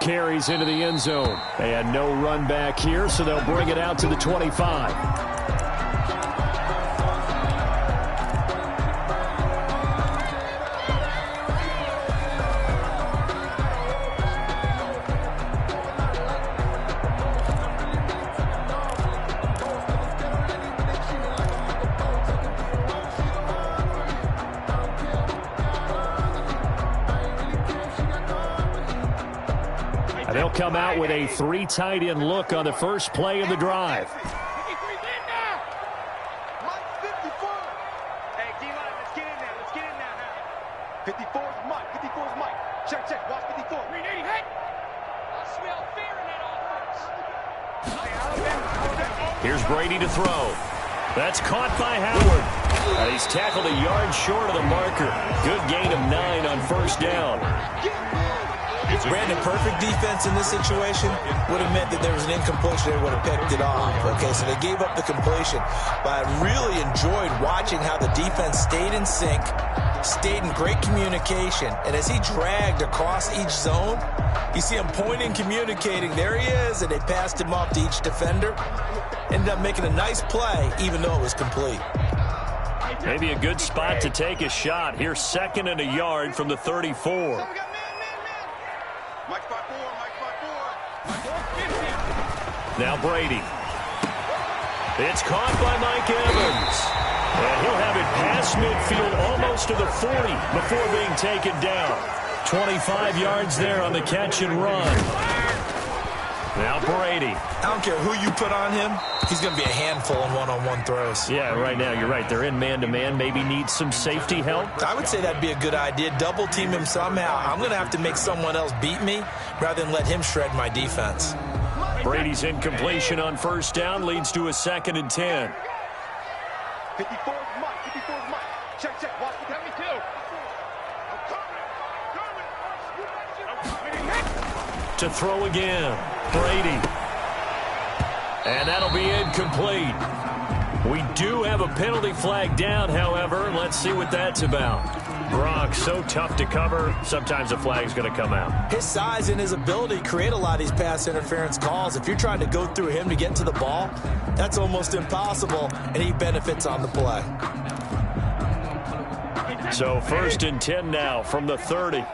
Carries into the end zone. They had no run back here, so they'll bring it out to the 25. They'll come out with a 3 tight end look on the first play of the drive. Here's Brady to throw. That's caught by Howard. He's tackled a yard short of the marker. Good gain of 9 on first down. Brandon, perfect defense in this situation would have meant that there was an incompletion. They would have picked it off. Okay, so they gave up the completion. But I really enjoyed watching how the defense stayed in sync, stayed in great communication. And as he dragged across each zone, you see him pointing, communicating. There he is, and they passed him off to each defender. Ended up making a nice play, even though it was complete. Maybe a good spot to take a shot. Here's 2nd and a yard from the 34. Now Brady. It's caught by Mike Evans. And he'll have it past midfield almost to the 40 before being taken down. 25 yards there on the catch and run. Now Brady. I don't care who you put on him. He's going to be a handful in one-on-one throws. Yeah, right now you're right. They're in man-to-man. Maybe need some safety help. I would say that'd be a good idea. Double team him somehow. I'm going to have to make someone else beat me rather than let him shred my defense. Brady's incompletion on first down leads to a 2nd and 10. 54 Mike. 54 Mike. Check. Watch the me too. To throw again. Brady. And that'll be incomplete. We do have a penalty flag down, however. Let's see what that's about. Gronk, so tough to cover. Sometimes the flag's going to come out. His size and his ability create a lot of these pass interference calls. If you're trying to go through him to get to the ball, that's almost impossible, and he benefits on the play. So 1st and 10 now from the 30.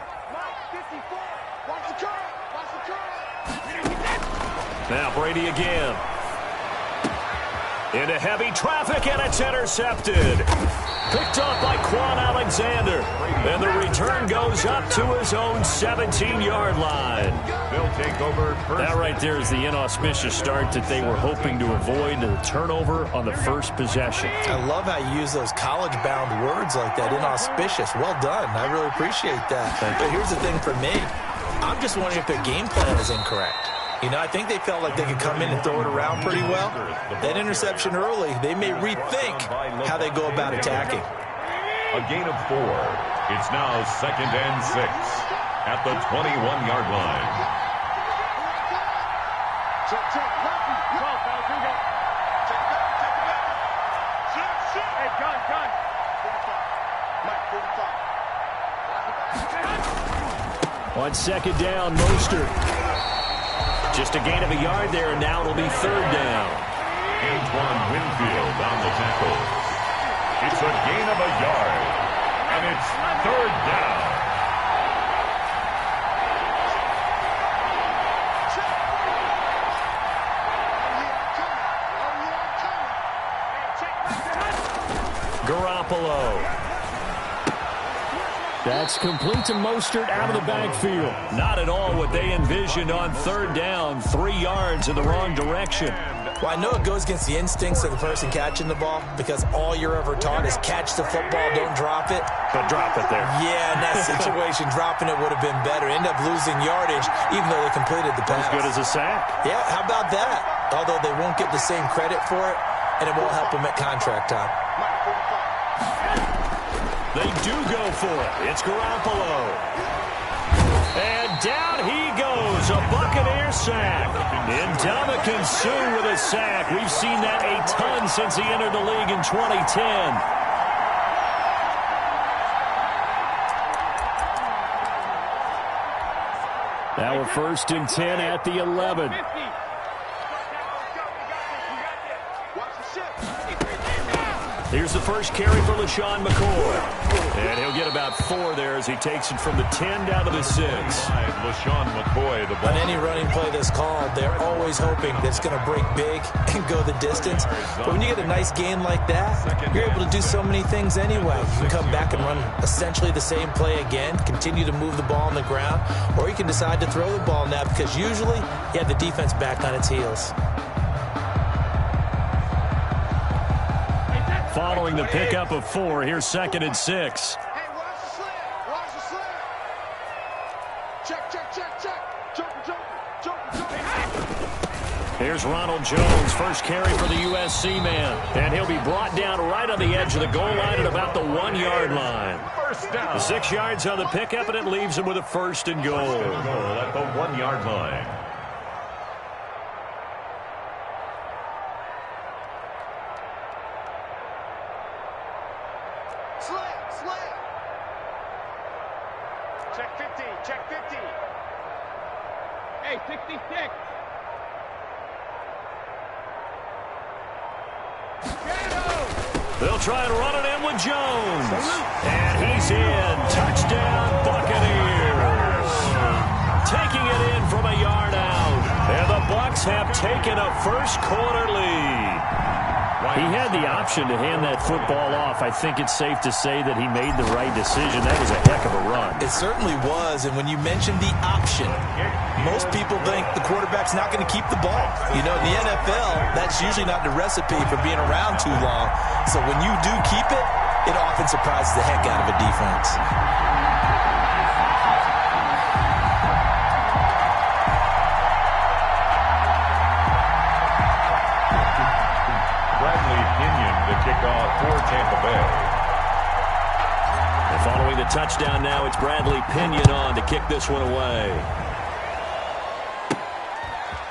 Now Brady again. Into heavy traffic, and it's intercepted. Picked off by Quan Alexander. And the return goes up to his own 17-yard line. They'll take over first. That right there is the inauspicious start that they were hoping to avoid, the turnover on the first possession. I love how you use those college-bound words like that, inauspicious. Well done. I really appreciate that. But here's the thing for me. I'm just wondering if their game plan is incorrect. You know, I think they felt like they could come in and throw it around pretty well. That interception early, they may rethink how they go about attacking. A gain of 4. It's now 2nd and 6 at the 21-yard line. Check. Hey, gun. Mike, 45. On 2nd down, Mostert. Just a gain of a yard there, and now it'll be 3rd down. Antoine Winfield on the tackle. It's a gain of a yard, and it's 3rd down. Garoppolo. That's complete to Mostert out of the backfield. Not at all what they envisioned on 3rd down. 3 yards in the wrong direction. Well, I know it goes against the instincts of the person catching the ball because all you're ever taught is catch the football, don't drop it. But drop it there. Yeah, in that situation, dropping it would have been better. End up losing yardage even though they completed the pass. As good as a sack. Yeah, how about that? Although they won't get the same credit for it, and it won't help them at contract time. They do go for it. It's Garoppolo. And down he goes. A Buccaneer sack. Ndamukong Suh with a sack. We've seen that a ton since he entered the league in 2010. Now we're 1st and 10 at the 11. Here's the first carry for LaShawn McCoy. And he'll get about 4 there as he takes it from the 10 down to the 6. LaShawn McCoy, the ball. On any running play that's called, they're always hoping that it's going to break big and go the distance. But when you get a nice gain like that, you're able to do so many things anyway. You can come back and run essentially the same play again, continue to move the ball on the ground, or you can decide to throw the ball now because usually you have the defense back on its heels. Following the pickup of 4, here's 2nd and 6. Hey, watch the slant. Watch the slant. Check, check, check, check. Joker, joker, joker. Here's Ronald Jones, first carry for the USC man. And he'll be brought down right on the edge of the goal line at about the 1-yard line. First down. 6 yards on the pickup, and it leaves him with a 1st and goal. At the 1-yard line. Check 50, check 50. Hey, 66. They'll try and run it in with Jones. And he's in. Touchdown, Buccaneers. Taking it in from a yard out. And the Bucs have taken a first-quarter lead. He had the option to hand that football off. I think it's safe to say that he made the right decision. That was a heck of a run. It certainly was, and when you mentioned the option, most people think the quarterback's not going to keep the ball. You know, in the NFL, that's usually not the recipe for being around too long. So when you do keep it, it often surprises the heck out of a defense. Kickoff for Tampa Bay. And following the touchdown now, it's Bradley Pinion on to kick this one away.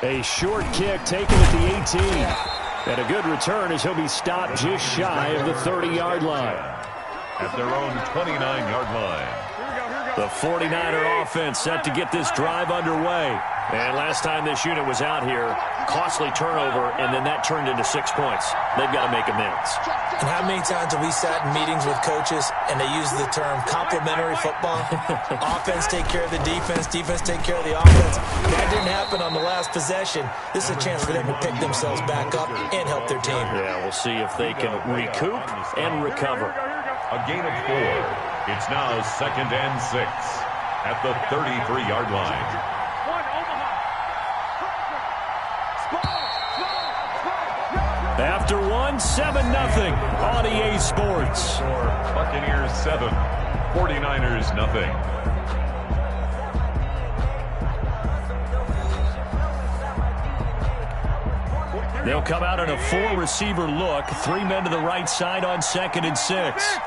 A short kick taken at the 18. And a good return as he'll be stopped just shy of the 30-yard line. At their own 29-yard line. The 49er offense set to get this drive underway. And last time this unit was out here, costly turnover, and then that turned into 6 points. They've got to make amends. And how many times have we sat in meetings with coaches and they use the term complementary football? Offense take care of the defense, defense take care of the offense. That didn't happen on the last possession. This is a chance for them to pick themselves back up and help their team. Yeah, we'll see if they can recoup and recover. A gain of 4. It's now 2nd and 6 at the 33-yard line. After 1, 7-0 on EA Sports. Buccaneers 7, 49ers nothing. They'll come out in a 4-receiver look. 3 men to the right side on 2nd and 6.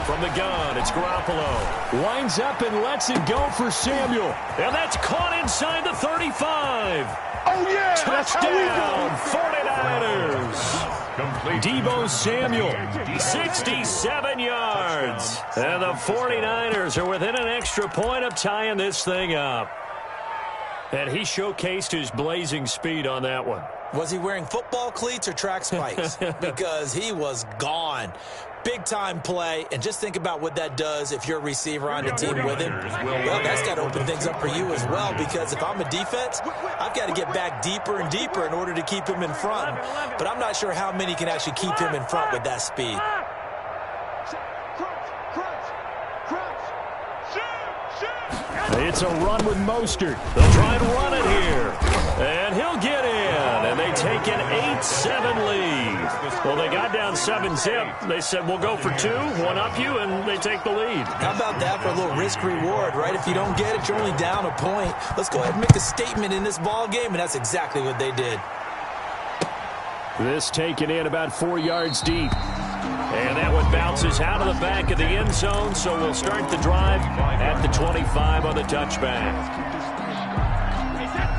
From the gun, it's Garoppolo. Winds up and lets it go for Samuel. And that's caught inside the 35. Oh, yeah! Touchdown, 49ers. Complete. Deebo Samuel, 67 yards. And the 49ers are within an extra point of tying this thing up. And he showcased his blazing speed on that one. Was he wearing football cleats or track spikes? Because he was gone. Big-time play, and just think about what that does if you're a receiver on the team with him. Well, that's got to open things up for you as well, because if I'm a defense, I've got to get back deeper and deeper in order to keep him in front. But I'm not sure how many can actually keep him in front with that speed. It's a run with Mostert. They'll try and run it here. And he'll get in. And they take an 8-7 lead. Well, they got down 7-zip. They said, we'll go for 2, one up you, and they take the lead. How about that for a little risk-reward, right? If you don't get it, you're only down a point. Let's go ahead and make a statement in this ball game, and that's exactly what they did. This taken in about 4 yards deep. And that one bounces out of the back of the end zone, so we'll start the drive at the 25 on the touchback.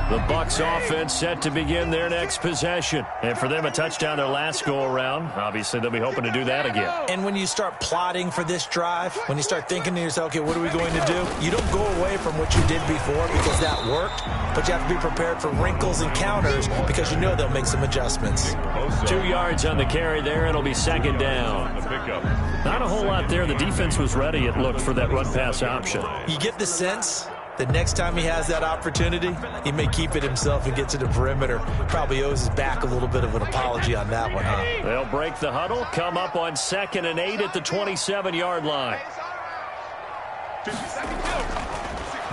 The Bucs offense set to begin their next possession. And for them, a touchdown their last go-around. Obviously, they'll be hoping to do that again. And when you start plotting for this drive, when you start thinking to yourself, okay, what are we going to do? You don't go away from what you did before because that worked, but you have to be prepared for wrinkles and counters because you know they'll make some adjustments. 2 yards on the carry there. It'll be second down. Not a whole lot there. The defense was ready, it looked, for that run-pass option. You get the sense the next time he has that opportunity, he may keep it himself and get to the perimeter. Probably owes his back a little bit of an apology on that one, huh? They'll break the huddle, come up on 2nd and 8 at the 27-yard line.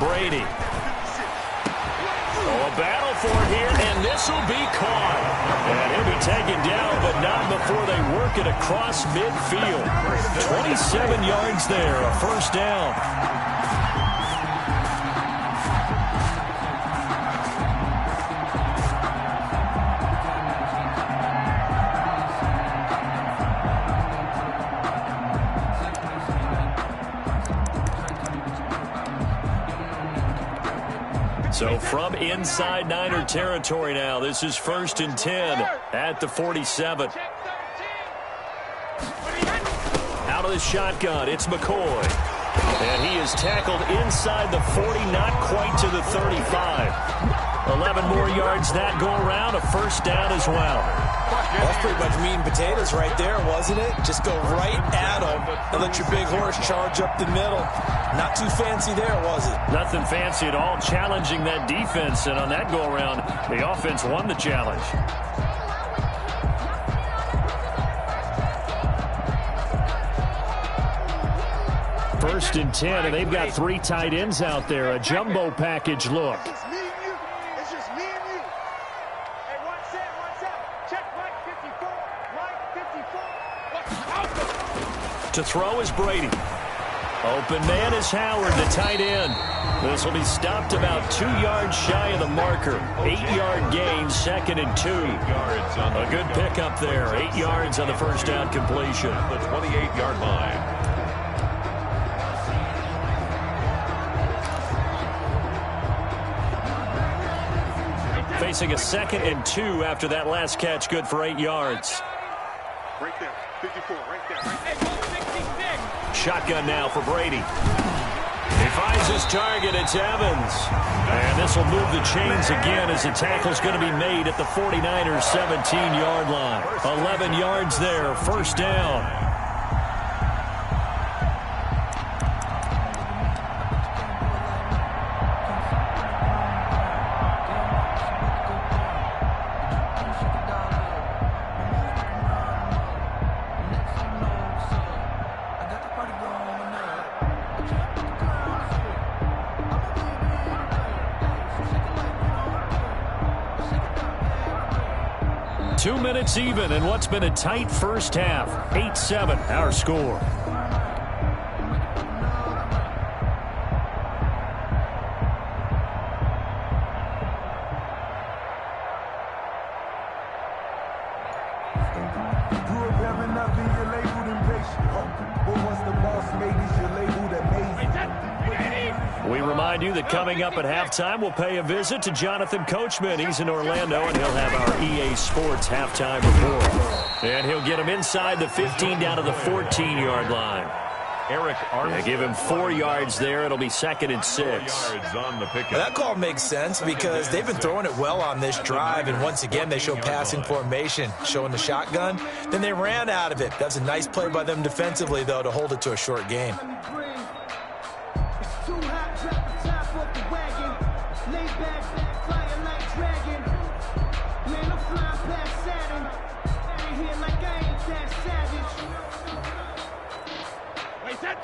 Brady. Oh, a battle for it here, and this will be caught. And he'll be taken down, but not before they work it across midfield. 27 yards there, a first down. So from inside Niner territory now, this is 1st and 10 at the 47. Out of the shotgun, it's McCoy. And he is tackled inside the 40, not quite to the 35. 11 more yards that go around, a first down as well. That's pretty much meat and potatoes right there, wasn't it? Just go right at them and let your big horse charge up the middle. Not too fancy there, was it? Nothing fancy at all, challenging that defense. And on that go-around, the offense won the challenge. First and 10, and they've got 3 tight ends out there. A jumbo package look. To throw is Brady. Open man is Howard, the tight end. This will be stopped about 2 yards shy of the marker. 8-yard gain, 2nd and 2. A good pickup there. 8 yards on the first down completion. The 28-yard line. Facing a 2nd and 2 after that last catch, good for 8 yards. Right there, 54, right there. Shotgun now for Brady. He finds his target. It's Evans. And this will move the chains again as the tackle's going to be made at the 49ers' 17-yard line. 11 yards there, first down. Two minutes even in what's been a tight first half. 8-7, our score. We remind you that coming up at halftime, we'll pay a visit to Jonathan Coachman. He's in Orlando, and he'll have our EA Sports halftime report. And he'll get him inside the 15 down to the 14-yard line. Eric Armstrong. They give him 4 yards there. It'll be 2nd and 6. On the pickup. That call makes sense because they've been throwing it well on this drive, and once again they show passing formation, showing the shotgun. Then they ran out of it. That's a nice play by them defensively, though, to hold it to a short gain.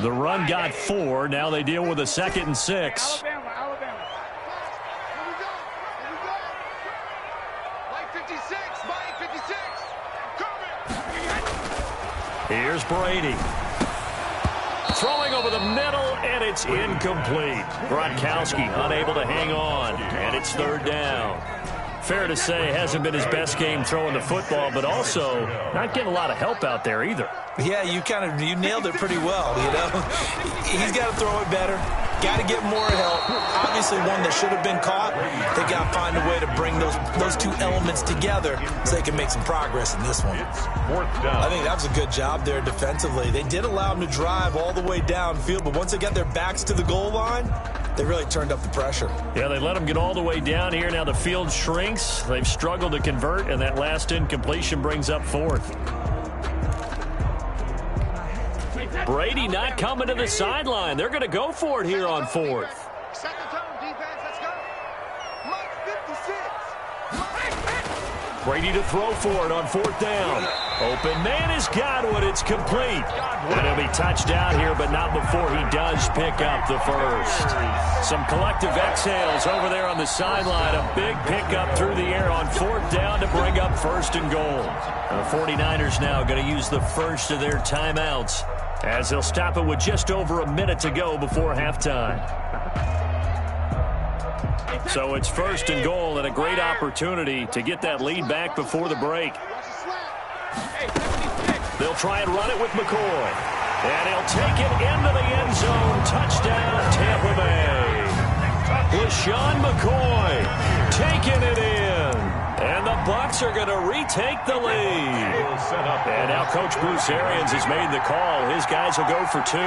The run got 4. Now they deal with a 2nd and 6. Alabama. Here we go. Mike 56. Mike 56. Coming. Here's Brady. Throwing over the middle, and it's incomplete. Gronkowski unable to hang on, and it's 3rd down. Fair to say, hasn't been his best game throwing the football, but also not getting a lot of help out there either. Yeah, you nailed it pretty well, you know. He's got to throw it better. Got to get more help. obviously one that should have been caught. They got to find a way to bring those two elements together so they can make some progress in this one. It's 4th down. I think that was a good job there defensively. They did allow them to drive all the way downfield, but once they got their backs to the goal line, they really turned up the pressure. Yeah, they let them get all the way down here. Now the field shrinks. They've struggled to convert, and that last incompletion brings up 4th. Brady not coming to the sideline. They're going to go for it here on 4th. Set the tone, defense. Let's go. Mike 56. Brady to throw for it on 4th down. Open man has got it. It's complete. And it'll be touchdown here, but not before he does pick up the first. Some collective exhales over there on the sideline. A big pickup through the air on 4th down to bring up 1st and goal. The 49ers now going to use the first of their timeouts, as they'll stop it with just over a minute to go before halftime. So it's 1st and goal, and a great opportunity to get that lead back before the break. They'll try and run it with McCoy. And he'll take it into the end zone. Touchdown, Tampa Bay. LaShawn McCoy taking it in. And the Bucs are going to retake the lead. And now Coach Bruce Arians has made the call. His guys will go for 2.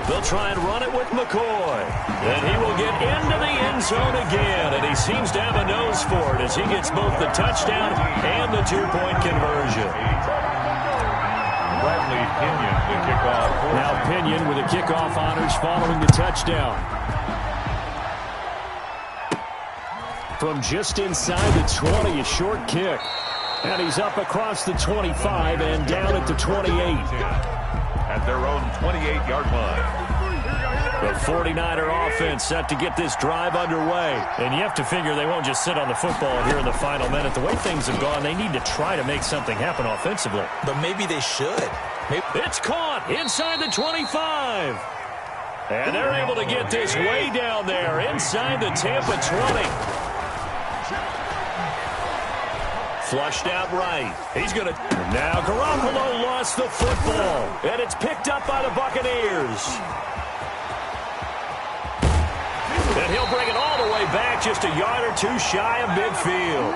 They'll try and run it with McCoy. And he will get into the end zone again. And he seems to have a nose for it as he gets both the touchdown and the 2-point conversion. Bradley Pinion, the kickoff. Now Pinion with the kickoff honors following the touchdown. From just inside the 20, a short kick. And he's up across the 25 and down at the 28. At their own 28-yard line. The 49er offense set to get this drive underway. And you have to figure they won't just sit on the football here in the final minute. The way things have gone, they need to try to make something happen offensively. But maybe they should. It's caught inside the 25. And they're able to get this way down there inside the Tampa 20. Flushed out right. He's going to... Now Garoppolo lost the football. And it's picked up by the Buccaneers. And he'll bring it all the way back, just a yard or 2 shy of midfield.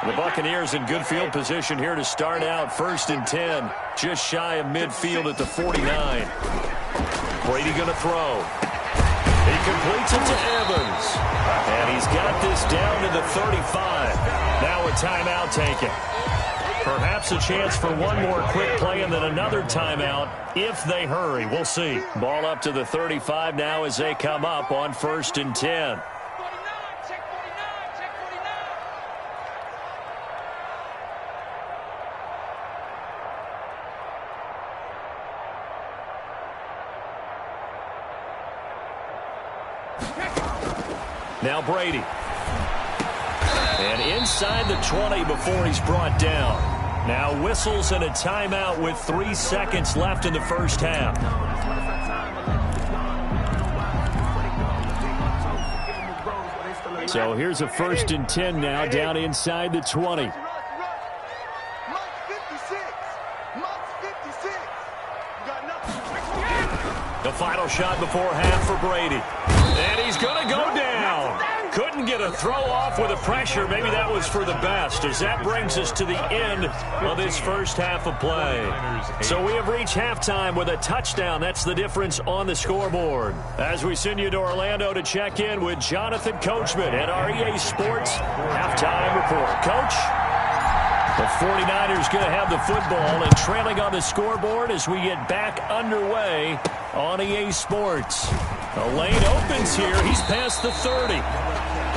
The Buccaneers in good field position here to start out. 1st and 10, just shy of midfield at the 49. Brady going to throw. He completes it to Evans. And he's got this down to the 35. Now a timeout taken. Perhaps a chance for one more quick play and then another timeout if they hurry. We'll see. Ball up to the 35 now as they come up on 1st and 10. Now Brady. And inside the 20 before he's brought down. Now whistles and a timeout with 3 seconds left in the first half. So here's a 1st and 10 now down inside the 20. The final shot before half for Brady. And he's going to go down. Couldn't get a throw off with the pressure. Maybe that was for the best, as that brings us to the end of this first half of play. So we have reached halftime with a touchdown. That's the difference on the scoreboard. As we send you to Orlando to check in with Jonathan Coachman at our EA Sports Halftime Report. Coach? The 49ers going to have the football and trailing on the scoreboard as we get back underway on EA Sports. The lane opens here. He's past the 30.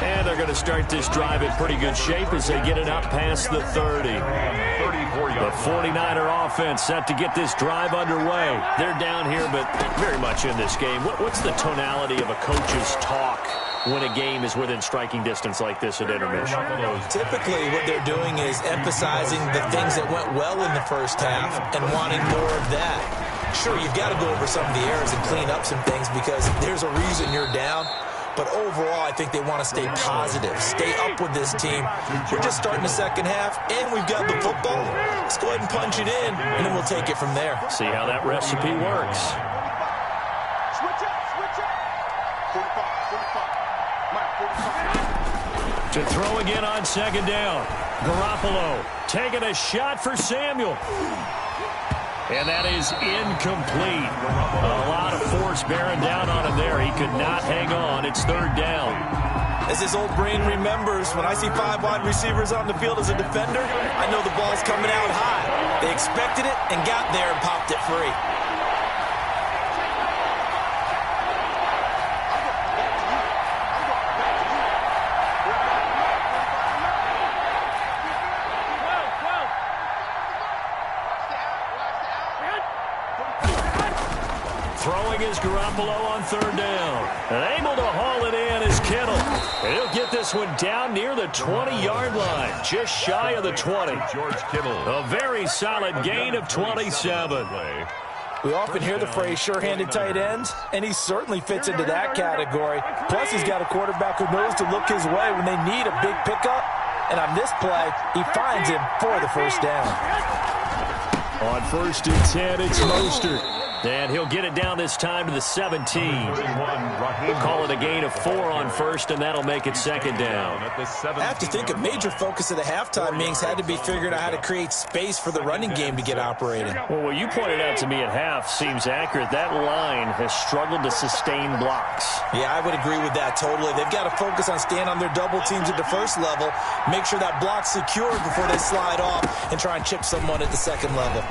And they're going to start this drive in pretty good shape as they get it up past the 30. The 49er offense set to get this drive underway. They're down here, but very much in this game. What's the tonality of a coach's talk when a game is within striking distance like this at intermission? Typically, what they're doing is emphasizing the things that went well in the first half and wanting more of that. Sure, you've got to go over some of the errors and clean up some things because there's a reason you're down. but overall, I think they want to stay positive, stay up with this team. We're just starting the second half, and we've got the football. Let's go ahead and punch it in, and then we'll take it from there. See how that recipe works. Switch up. 45. To throw again on second down. Garoppolo taking a shot for Samuel. And that is incomplete. A lot of force bearing down on him there. He could not hang on. It's third down. As his old brain remembers, when I see 5 wide receivers on the field as a defender, I know the ball's coming out high. They expected it and got there and popped it free. Throwing is Garoppolo on third down. And able to haul it in is Kittle. And he'll get this one down near the 20-yard line, just shy of the 20. George Kittle. A very solid gain of 27. We often hear the phrase sure-handed tight ends, and he certainly fits into that category. Plus, he's got a quarterback who knows to look his way when they need a big pickup. And on this play, he finds him for the first down. On first and 10, it's Mostert. And he'll get it down this time to the 17. We'll call it a gain of 4 on first, and that'll make it second down. I have to think a major focus of the halftime meetings had to be figuring out how to create space for the running game to get operating. Well, what you pointed out to me at half seems accurate. That line has struggled to sustain blocks. Yeah, I would agree with that totally. They've got to focus on staying on their double teams at the first level, make sure that block's secured before they slide off and try and chip someone at the second level.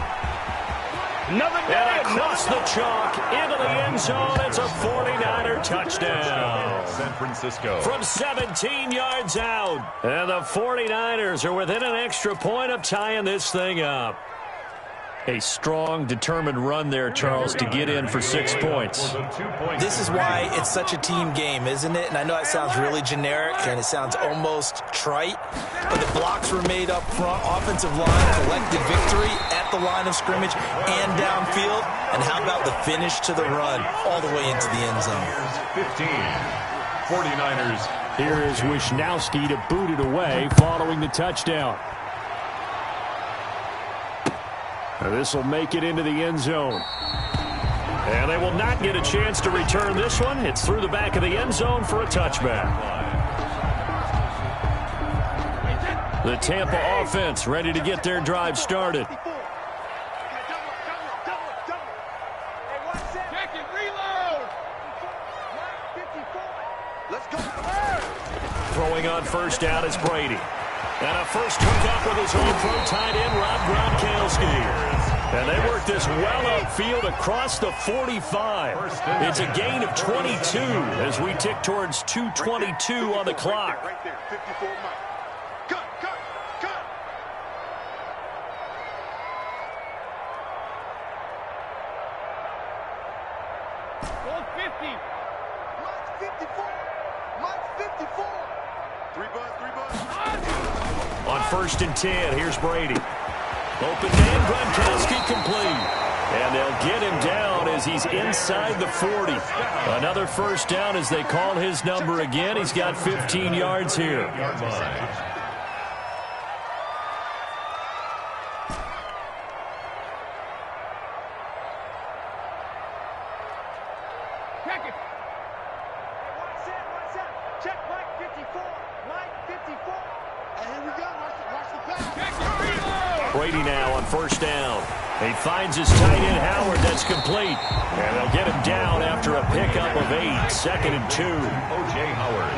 And across the chalk into the end zone, it's a 49er touchdown. San Francisco. From 17 yards out. And the 49ers are within an extra point of tying this thing up. A strong, determined run there, Charles, to get in for 6 points. This is why it's such a team game, isn't it? And I know it sounds really generic and it sounds almost trite, but the blocks were made up front, offensive line, collective victory at the line of scrimmage and downfield. And how about the finish to the run all the way into the end zone? 15. 49ers. Here is Wisnowski to boot it away following the touchdown. This will make it into the end zone. And they will not get a chance to return this one. It's through the back of the end zone for a touchback. The Tampa offense ready to get their drive started. Throwing on first down is Brady. And a first hookup with his all-pro tight end, Rob Gronkowski. And they work this well upfield across the 45. It's a gain of 22 as we tick towards 2:22 on the clock. Right there, 54 miles. Cut. 50. Mike's 54. Mike's 54. 3 buzz. On first and 10, here's Brady. Open man, Gronkowski complete. And they'll get him down as he's inside the 40. Another first down as they call his number again. He's got 15 yards here. Check Mike 54. Mike 54. And here we go. Watch the pass. Brady now on first down. He finds his tight end Howard. That's complete. And they'll get him down after a pickup of 8. Second and 2. O.J. Howard.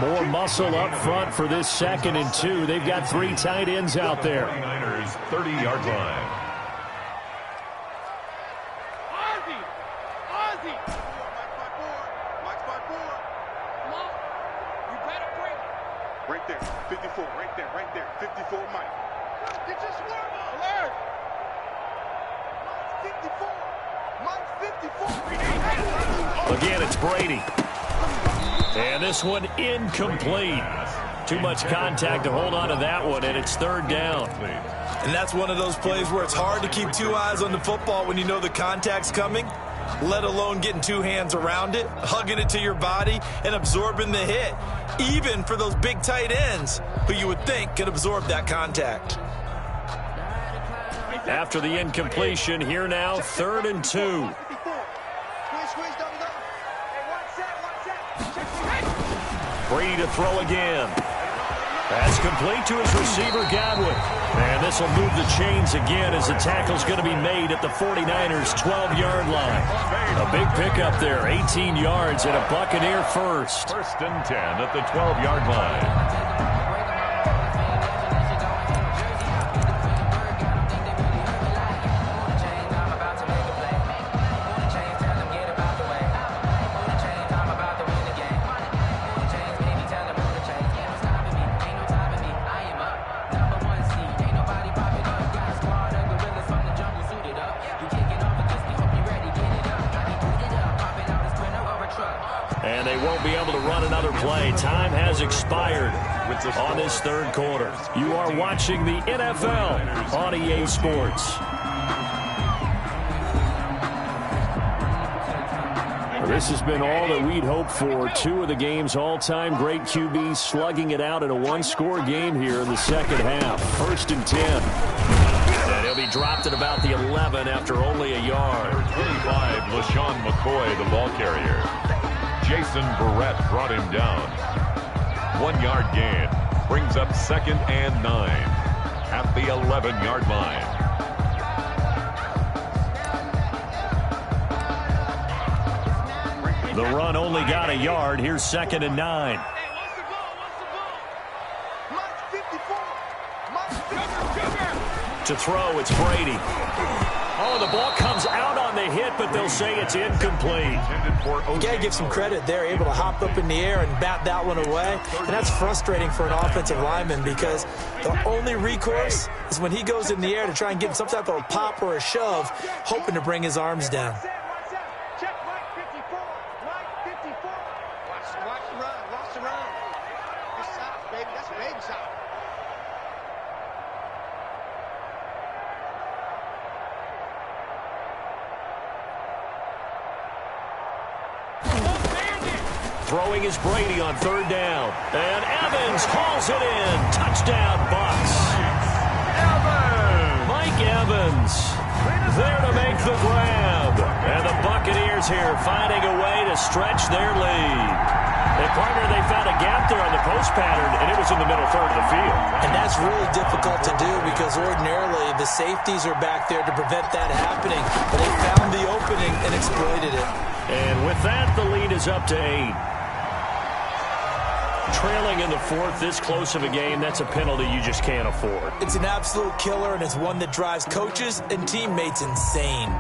More muscle up front for this second and 2. They've got 3 tight ends out there. 49ers 30-yard line. Ozzy. Mike's by 4. Come on. You better break. Right there. 54. Right there. 54 Mike. Get your swarm alert. Mike's 54. Again, it's Brady. And this one incomplete. Too much contact to hold on to that one, and it's third down. And that's one of those plays where it's hard to keep 2 eyes on the football when you know the contact's coming. let alone getting two hands around it, hugging it to your body, and absorbing the hit, even for those big tight ends who you would think could absorb that contact. After the incompletion, here now, 3rd and 2. Brady to throw again. Pass complete to his receiver, Godwin. And this will move the chains again as the tackle's going to be made at the 49ers' 12-yard line. A big pickup there, 18 yards and a Buccaneer first. 1st and 10 at the 12-yard line. And they won't be able to run another play. Time has expired on this 3rd quarter. You are watching the NFL on EA Sports. This has been all that we'd hoped for. 2 of the game's all-time great QBs slugging it out in a one-score game here in the second half. 1st and 10. And he'll be dropped at about the 11 after only a yard. 35, LaShawn McCoy, the ball carrier. Jason Barrett brought him down. 1-yard gain. Brings up 2nd and 9 at the 11-yard line. The run only got a yard. Here's 2nd and 9. To throw, it's Brady. Oh, the ball comes out on the hit, but they'll say it's incomplete. You got to give some credit. They're able to hop up in the air and bat that one away. And that's frustrating for an offensive lineman because the only recourse is when he goes in the air to try and get some type of a pop or a shove, hoping to bring his arms down. Throwing is Brady on 3rd down. And Evans hauls it in. Touchdown, Bucs. Mike Evans there to make the grab. And the Buccaneers here finding a way to stretch their lead. And partner, they found a gap there on the post pattern, and it was in the middle 3rd of the field. And that's really difficult to do because ordinarily the safeties are back there to prevent that happening. But they found the opening and exploited it. And with that, the lead is up to 8. Trailing in the 4th, this close of a game, that's a penalty you just can't afford. It's an absolute killer, and it's one that drives coaches and teammates insane.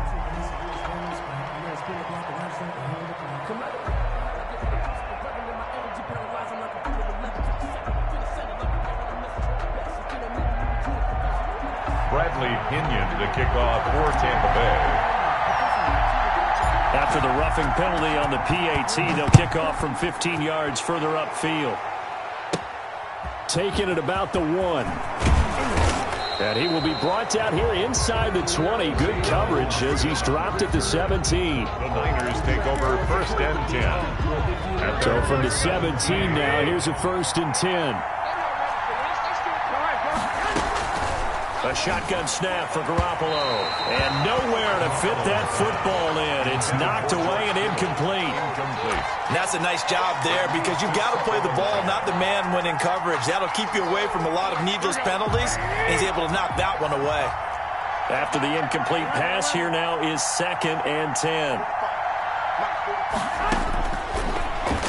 Bradley Pinion to kick off for Tampa Bay. After the roughing penalty on the PAT, they'll kick off from 15 yards further upfield. Taking it about the 1. And he will be brought down here inside the 20. Good coverage as he's dropped at the 17. The Niners take over 1st and 10. So from the 17 now, here's a 1st and 10. A shotgun snap for Garoppolo. And nowhere to fit that football in. It's knocked away and incomplete. And that's a nice job there because you've got to play the ball, not the man when in coverage. That'll keep you away from a lot of needless penalties. He's able to knock that one away. After the incomplete pass, here now is 2nd and 10.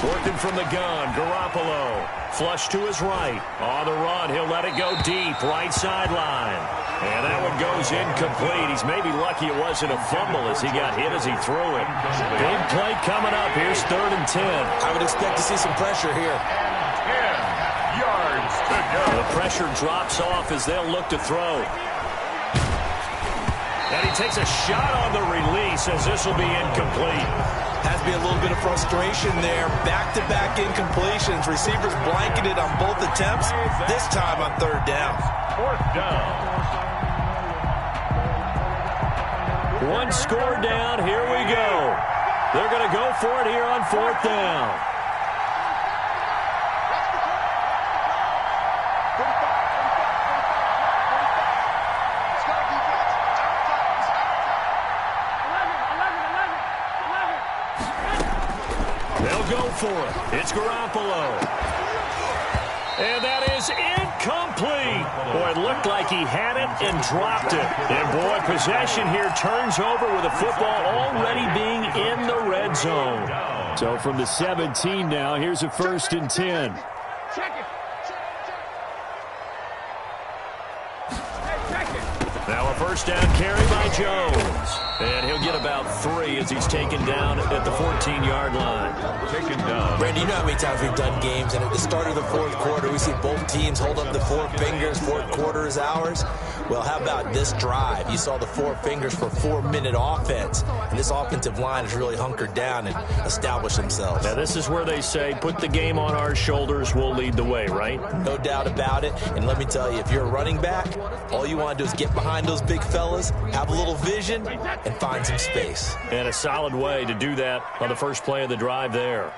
Working from the gun, Garoppolo. Flush to his right. On the run, he'll let it go deep, right sideline. And that one goes incomplete. He's maybe lucky it wasn't a fumble as he got hit as he threw it. Big play coming up. Here's 3rd and 10. I would expect to see some pressure here. 10 yards to go. The pressure drops off as they'll look to throw. And he takes a shot on the release as this will be incomplete. Has to be a little bit of frustration there. Back-to-back incompletions. Receivers blanketed on both attempts. This time on 3rd down. 4th down. One score down. Here we go. They're going to go for it here on 4th down. They'll go for it. It's Garoppolo. And that is incomplete. Boy, it looked like he had it and dropped it. And, boy, possession here turns over with the football already being in the red zone. So from the 17 now, here's a 1st and 10. Now a 1st down carry by Jones. And he'll get about 3 as he's taken down at the 14-yard line. Taken down. Randy, you know how many times we've done games, and at the start of the 4th quarter, we see both teams hold up the 4 fingers, 4th quarter is ours. Well, how about this drive? You saw the 4 fingers for 4-minute offense, and this offensive line has really hunkered down and established themselves. Now, this is where they say, put the game on our shoulders, we'll lead the way, right? No doubt about it, and let me tell you, if you're a running back, all you want to do is get behind those big fellas, have a little vision, and find some space. And a solid way to do that on the first play of the drive there.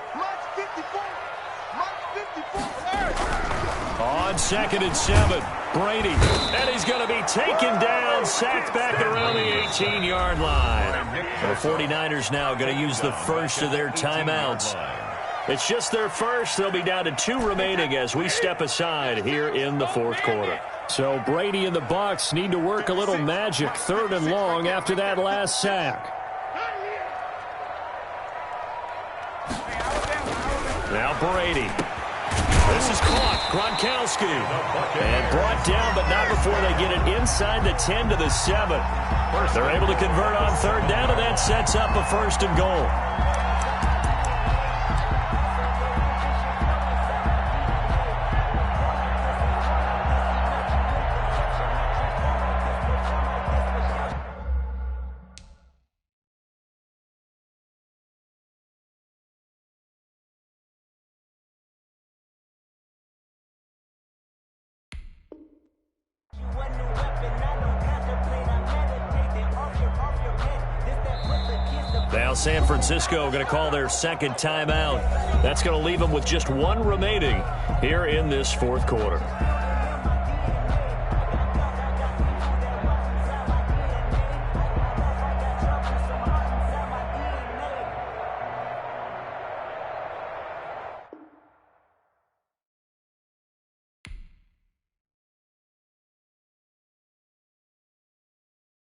On 2nd and 7, Brady. And he's going to be taken down, sacked back around the 18-yard line. And the 49ers now going to use the first of their timeouts. It's just their first. They'll be down to 2 remaining as we step aside here in the 4th quarter. So Brady and the Bucs need to work a little magic, 3rd and long after that last sack. Now Brady. This is caught. Gronkowski. And brought down, but not before they get it inside the 10 to the 7. They're able to convert on 3rd down, and that sets up a 1st and goal. Now San Francisco going to call their 2nd timeout. That's going to leave them with just 1 remaining here in this 4th quarter.